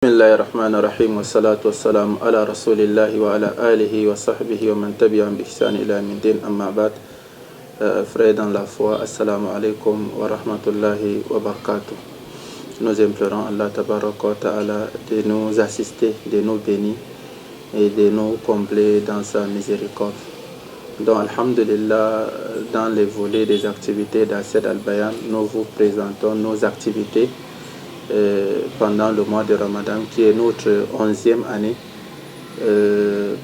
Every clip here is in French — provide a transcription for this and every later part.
بسم الله الرحمن الرحيم والصلاة والسلام على رسول الله وعلى آله وصحبه ومن تبعهم بإحسان إلى يوم الدين أما بعد. Frères dans la foi, assalamu alaikum wa rahmatullahi wa barakatuh. Nous implorons Allah tabaraka wa ta'ala de nous assister, de nous bénir et de nous combler dans sa miséricorde. Donc alhamdulillah, dans les volets des activités d'Assed Al-Bayan, nous vous présentons nos activités pendant le mois de Ramadan, qui est notre 11e année,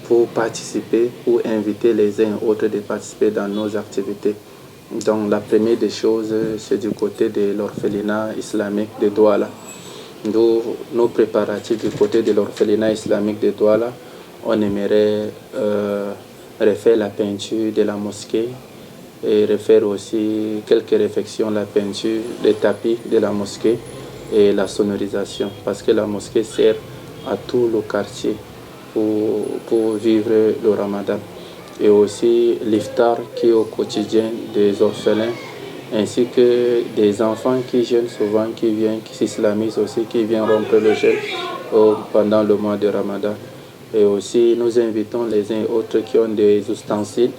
pour participer ou inviter les uns et autres de participer dans nos activités. Donc la première des choses, c'est du côté de l'orphelinat islamique de Douala. Nos préparatifs du côté de l'orphelinat islamique de Douala, on aimerait refaire la peinture de la mosquée et refaire aussi quelques réfections, la peinture des tapis de la mosquée et la sonorisation, parce que la mosquée sert à tout le quartier pour vivre le Ramadan, et aussi l'iftar qui est au quotidien des orphelins ainsi que des enfants qui jeûnent souvent, qui viennent, qui s'islamisent aussi, qui viennent rompre le jeûne pendant le mois de Ramadan. Et aussi nous invitons les uns et autres qui ont des ustensiles.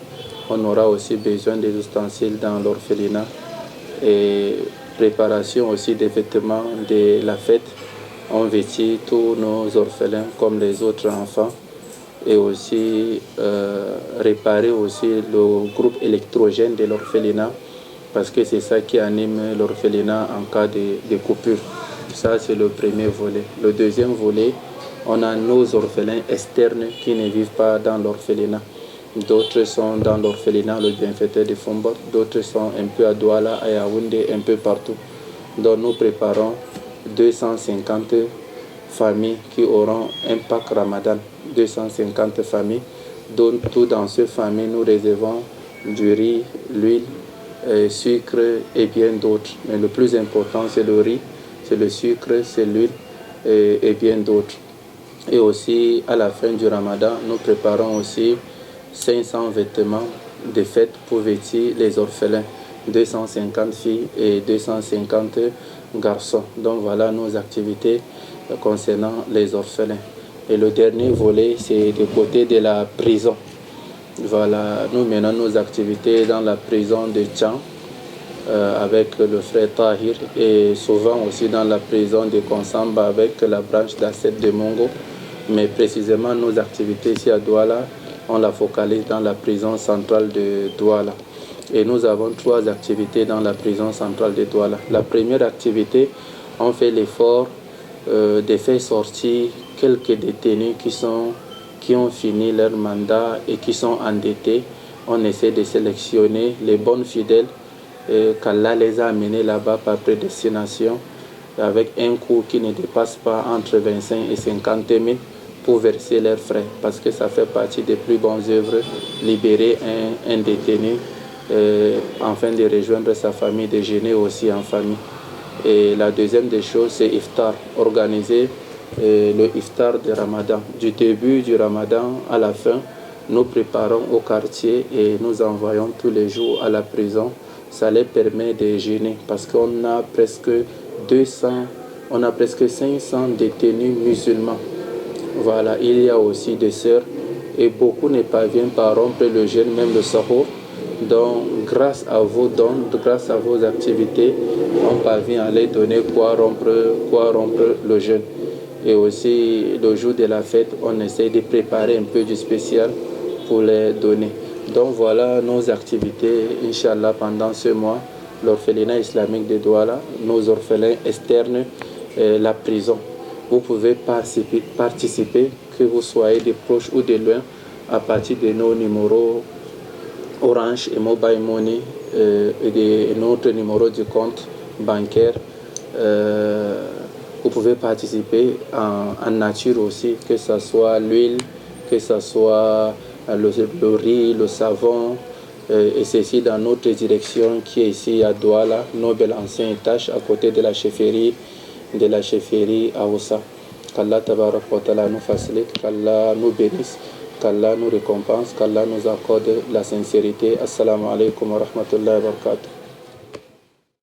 On aura aussi besoin des ustensiles dans l'orphelinat, et préparation aussi des vêtements de la fête. On vêtit tous nos orphelins comme les autres enfants, et aussi réparer aussi le groupe électrogène de l'orphelinat, parce que c'est ça qui anime l'orphelinat en cas de coupure. Ça, c'est le premier volet. Le deuxième volet, on a nos orphelins externes qui ne vivent pas dans l'orphelinat. D'autres sont dans l'orphelinat, le bienfaiteur de Fombot, d'autres sont un peu à Douala, à Yaoundé, un peu partout. Donc nous préparons 250 familles qui auront un pack Ramadan, 250 familles. Donc tout dans ces familles, nous réservons du riz, l'huile, sucre et bien d'autres. Mais le plus important, c'est le riz, c'est le sucre, c'est l'huile et bien d'autres. Et aussi, à la fin du Ramadan, nous préparons aussi 500 vêtements de fête pour vêtir les orphelins, 250 filles et 250 garçons. Donc voilà nos activités concernant les orphelins. Et le dernier volet, c'est du côté de la prison. Voilà, nous menons nos activités dans la prison de Tchang avec le frère Tahir, et souvent aussi dans la prison de Konsamba avec la branche d'Assed de Mongo. Mais précisément nos activités ici à Douala, on la focalise dans la prison centrale de Douala. Et nous avons 3 activités dans la prison centrale de Douala. La première activité, on fait l'effort de faire sortir quelques détenus qui ont fini leur mandat et qui sont endettés. On essaie de sélectionner les bonnes fidèles qu'Allah les a amenés là-bas par prédestination, avec un coût qui ne dépasse pas entre 25 et 50 000 pour verser leurs frais, parce que ça fait partie des plus bonnes œuvres, libérer un détenu afin de rejoindre sa famille, de jeûner aussi en famille. Et la deuxième des choses, c'est iftar, organiser le iftar de Ramadan. Du début du Ramadan à la fin, nous préparons au quartier et nous envoyons tous les jours à la prison. Ça les permet de jeûner, parce qu'on a presque 500 détenus musulmans. Voilà, il y a aussi des sœurs, et beaucoup ne parviennent pas à rompre le jeûne, même le sahur. Donc grâce à vos dons, grâce à vos activités, on parvient à les donner quoi rompre le jeûne. Et aussi le jour de la fête, on essaie de préparer un peu du spécial pour les donner. Donc voilà nos activités, Inch'Allah, pendant ce mois. L'orphelinat islamique de Douala, nos orphelins externes, la prison. Vous pouvez participer, que vous soyez de proche ou de loin, à partir de nos numéros Orange et Mobile Money et de notre numéro de compte bancaire. Vous pouvez participer en nature aussi, que ce soit l'huile, que ce soit le riz, le savon, et ceci dans notre direction qui est ici à Douala, Nobel ancien étage, à côté de la chefferie à Oussa. Qu'Allah tabarak wa ta'ala nous facilite, qu'Allah nous bénisse, qu'Allah nous récompense, qu'Allah nous accorde la sincérité. Assalamu alaikum wa rahmatullahi wa barakatuh.